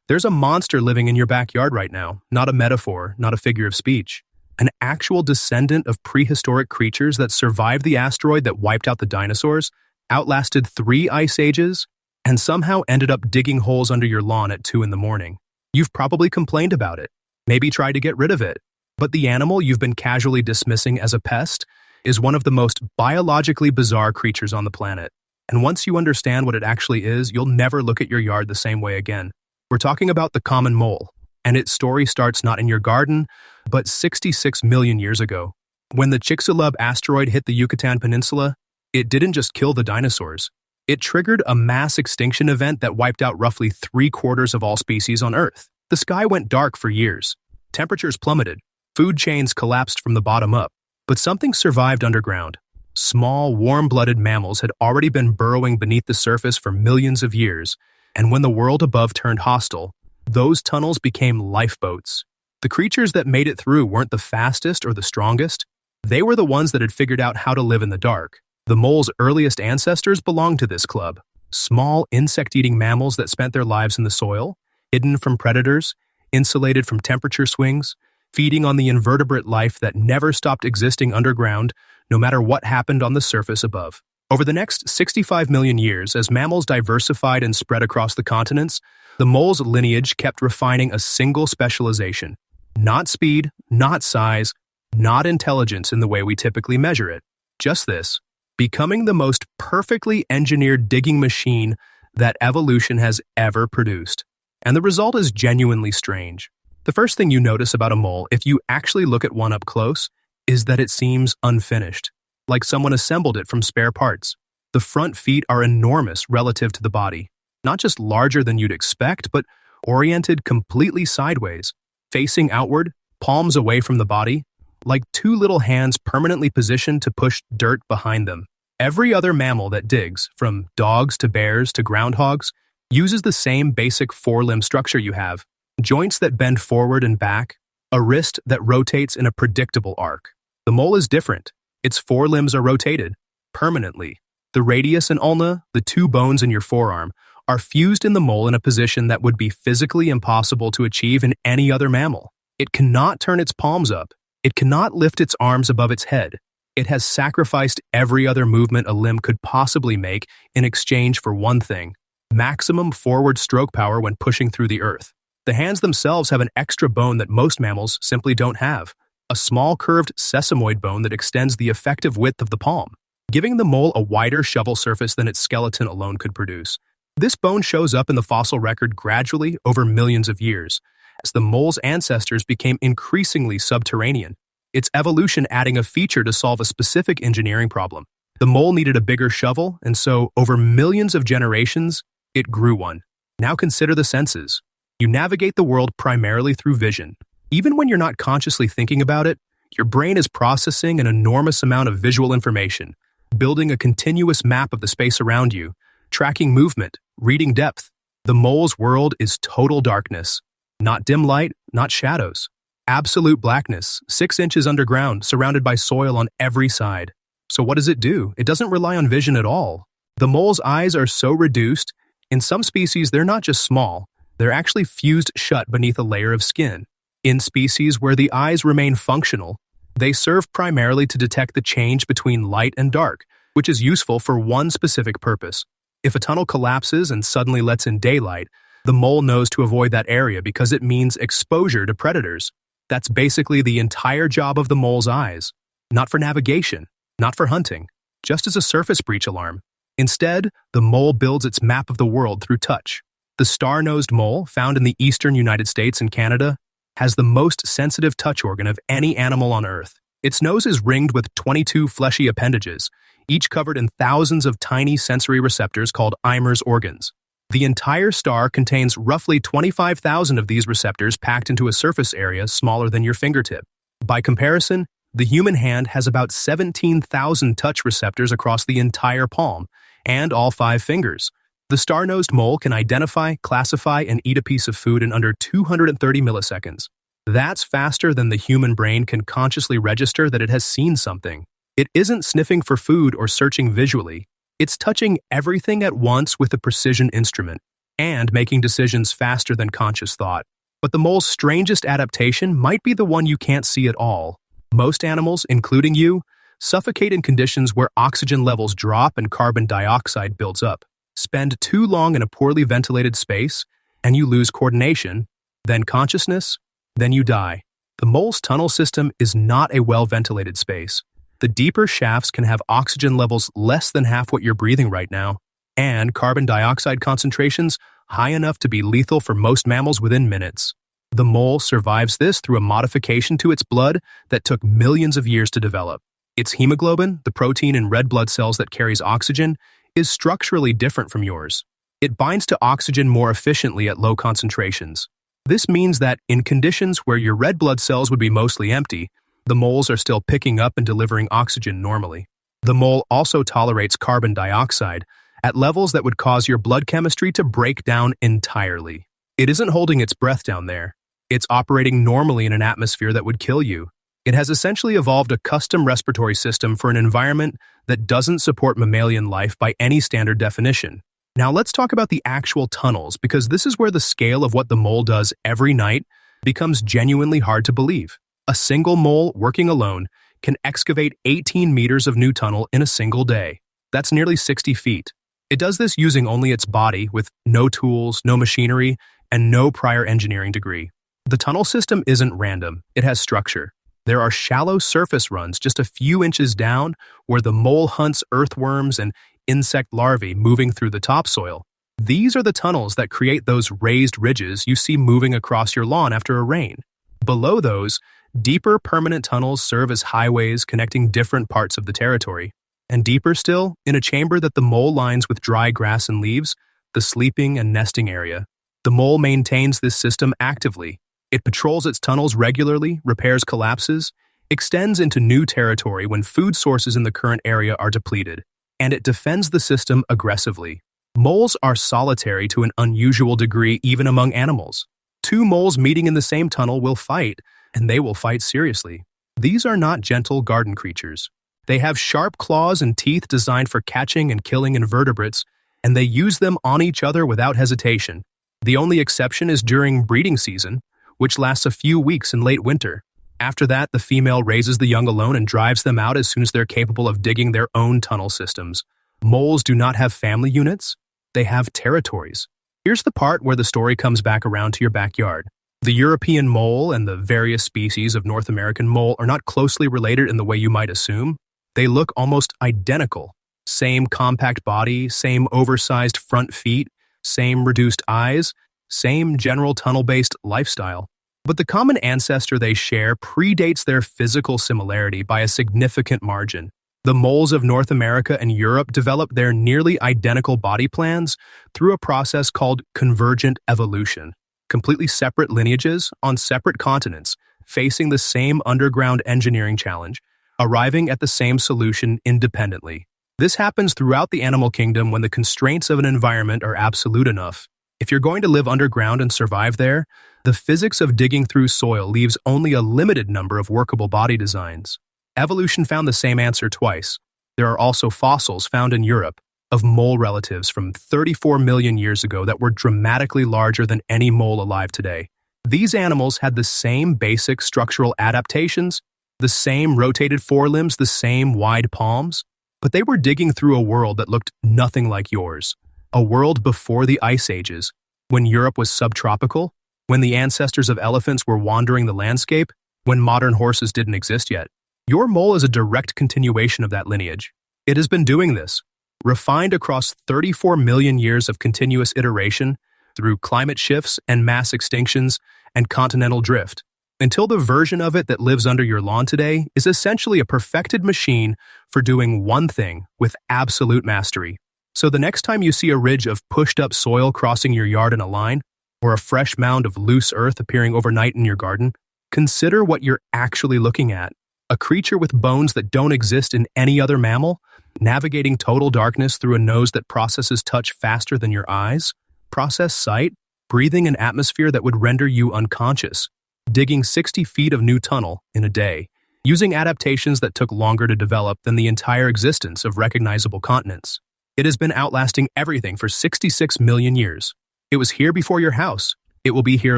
There's a monster living in your backyard right now, not a metaphor, not a figure of speech. An actual descendant of prehistoric creatures that survived the asteroid that wiped out the dinosaurs, outlasted 3 ice ages, and somehow ended up digging holes under your lawn at 2 in the morning. You've probably complained about it, maybe tried to get rid of it, but the animal you've been casually dismissing as a pest is one of the most biologically bizarre creatures on the planet. And once you understand what it actually is, you'll never look at your yard the same way again. We're talking about the common mole, and its story starts not in your garden, but 66 million years ago. When the Chicxulub asteroid hit the Yucatan Peninsula, it didn't just kill the dinosaurs. It triggered a mass extinction event that wiped out roughly 3/4 of all species on Earth. The sky went dark for years. Temperatures plummeted. Food chains collapsed from the bottom up. But something survived underground. Small, warm-blooded mammals had already been burrowing beneath the surface for millions of years, and when the world above turned hostile, those tunnels became lifeboats. The creatures that made it through weren't the fastest or the strongest. They were the ones that had figured out how to live in the dark. The mole's earliest ancestors belonged to this club. Small, insect-eating mammals that spent their lives in the soil, hidden from predators, insulated from temperature swings, feeding on the invertebrate life that never stopped existing underground, no matter what happened on the surface above. Over the next 65 million years, as mammals diversified and spread across the continents, the mole's lineage kept refining a single specialization. Not speed, not size, not intelligence in the way we typically measure it. Just this, becoming the most perfectly engineered digging machine that evolution has ever produced. And the result is genuinely strange. The first thing you notice about a mole, if you actually look at one up close, is that it seems unfinished, like someone assembled it from spare parts. The front feet are enormous relative to the body, not just larger than you'd expect, but oriented completely sideways, facing outward, palms away from the body, like 2 little hands permanently positioned to push dirt behind them. Every other mammal that digs, from dogs to bears to groundhogs, uses the same basic 4-limb structure you have. Joints that bend forward and back, a wrist that rotates in a predictable arc. The mole is different. Its 4 limbs are rotated, permanently. The radius and ulna, the 2 bones in your forearm, are fused in the mole in a position that would be physically impossible to achieve in any other mammal. It cannot turn its palms up. It cannot lift its arms above its head. It has sacrificed every other movement a limb could possibly make in exchange for one thing: maximum forward stroke power when pushing through the earth. The hands themselves have an extra bone that most mammals simply don't have, a small curved sesamoid bone that extends the effective width of the palm, giving the mole a wider shovel surface than its skeleton alone could produce. This bone shows up in the fossil record gradually over millions of years, as the mole's ancestors became increasingly subterranean, its evolution adding a feature to solve a specific engineering problem. The mole needed a bigger shovel, and so, over millions of generations, it grew one. Now consider the senses. You navigate the world primarily through vision. Even when you're not consciously thinking about it, your brain is processing an enormous amount of visual information, building a continuous map of the space around you, tracking movement, reading depth. The mole's world is total darkness. Not dim light, not shadows. Absolute blackness, 6 inches underground, surrounded by soil on every side. So what does it do? It doesn't rely on vision at all. The mole's eyes are so reduced, in some species they're not just small, they're actually fused shut beneath a layer of skin. In species where the eyes remain functional, they serve primarily to detect the change between light and dark, which is useful for one specific purpose. If a tunnel collapses and suddenly lets in daylight, the mole knows to avoid that area because it means exposure to predators. That's basically the entire job of the mole's eyes. Not for navigation, not for hunting, just as a surface breach alarm. Instead, the mole builds its map of the world through touch. The star-nosed mole, found in the eastern United States and Canada, has the most sensitive touch organ of any animal on Earth. Its nose is ringed with 22 fleshy appendages, each covered in thousands of tiny sensory receptors called Eimer's organs. The entire star contains roughly 25,000 of these receptors packed into a surface area smaller than your fingertip. By comparison, the human hand has about 17,000 touch receptors across the entire palm, and all 5 fingers. The star-nosed mole can identify, classify, and eat a piece of food in under 230 milliseconds. That's faster than the human brain can consciously register that it has seen something. It isn't sniffing for food or searching visually. It's touching everything at once with a precision instrument. and making decisions faster than conscious thought. But the mole's strangest adaptation might be the one you can't see at all. Most animals, including you, suffocate in conditions where oxygen levels drop and carbon dioxide builds up. Spend too long in a poorly ventilated space, and you lose coordination, then consciousness, then you die. The mole's tunnel system is not a well-ventilated space. The deeper shafts can have oxygen levels less than half what you're breathing right now, and carbon dioxide concentrations high enough to be lethal for most mammals within minutes. The mole survives this through a modification to its blood that took millions of years to develop. Its hemoglobin, the protein in red blood cells that carries oxygen, is structurally different from yours. It binds to oxygen more efficiently at low concentrations. This means that in conditions where your red blood cells would be mostly empty, the moles are still picking up and delivering oxygen normally. The mole also tolerates carbon dioxide at levels that would cause your blood chemistry to break down entirely. It isn't holding its breath down there. It's operating normally in an atmosphere that would kill you. It has essentially evolved a custom respiratory system for an environment that doesn't support mammalian life by any standard definition. Now let's talk about the actual tunnels, because this is where the scale of what the mole does every night becomes genuinely hard to believe. A single mole working alone can excavate 18 meters of new tunnel in a single day. That's nearly 60 feet. It does this using only its body, with no tools, no machinery, and no prior engineering degree. The tunnel system isn't random, it has structure. There are shallow surface runs just a few inches down where the mole hunts earthworms and insect larvae moving through the topsoil. These are the tunnels that create those raised ridges you see moving across your lawn after a rain. Below those, deeper permanent tunnels serve as highways connecting different parts of the territory. And deeper still, in a chamber that the mole lines with dry grass and leaves, the sleeping and nesting area. The mole maintains this system actively. It patrols its tunnels regularly, repairs collapses, extends into new territory when food sources in the current area are depleted, and it defends the system aggressively. Moles are solitary to an unusual degree even among animals. Two moles meeting in the same tunnel will fight, and they will fight seriously. These are not gentle garden creatures. They have sharp claws and teeth designed for catching and killing invertebrates, and they use them on each other without hesitation. The only exception is during breeding season, which lasts a few weeks in late winter. After that, the female raises the young alone and drives them out as soon as they're capable of digging their own tunnel systems. Moles do not have family units, they have territories. Here's the part where the story comes back around to your backyard. The European mole and the various species of North American mole are not closely related in the way you might assume. They look almost identical. Same compact body, same oversized front feet, same reduced eyes, same general tunnel-based lifestyle. But the common ancestor they share predates their physical similarity by a significant margin. The moles of North America and Europe developed their nearly identical body plans through a process called convergent evolution. Completely separate lineages on separate continents, facing the same underground engineering challenge, arriving at the same solution independently. This happens throughout the animal kingdom when the constraints of an environment are absolute enough. If you're going to live underground and survive there, the physics of digging through soil leaves only a limited number of workable body designs. Evolution found the same answer twice. There are also fossils found in Europe of mole relatives from 34 million years ago that were dramatically larger than any mole alive today. These animals had the same basic structural adaptations, the same rotated forelimbs, the same wide palms, but they were digging through a world that looked nothing like yours. A world before the ice ages, when Europe was subtropical, when the ancestors of elephants were wandering the landscape, when modern horses didn't exist yet. Your mole is a direct continuation of that lineage. It has been doing this, refined across 34 million years of continuous iteration through climate shifts and mass extinctions and continental drift, until the version of it that lives under your lawn today is essentially a perfected machine for doing one thing with absolute mastery. So the next time you see a ridge of pushed-up soil crossing your yard in a line, or a fresh mound of loose earth appearing overnight in your garden, consider what you're actually looking at. A creature with bones that don't exist in any other mammal, navigating total darkness through a nose that processes touch faster than your eyes, process sight, breathing an atmosphere that would render you unconscious, digging 60 feet of new tunnel in a day, using adaptations that took longer to develop than the entire existence of recognizable continents. It has been outlasting everything for 66 million years. It was here before your house. It will be here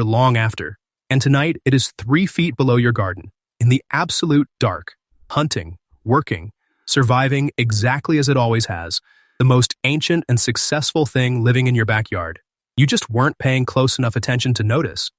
long after. And tonight, it is 3 feet below your garden, in the absolute dark, hunting, working, surviving exactly as it always has, the most ancient and successful thing living in your backyard. You just weren't paying close enough attention to notice.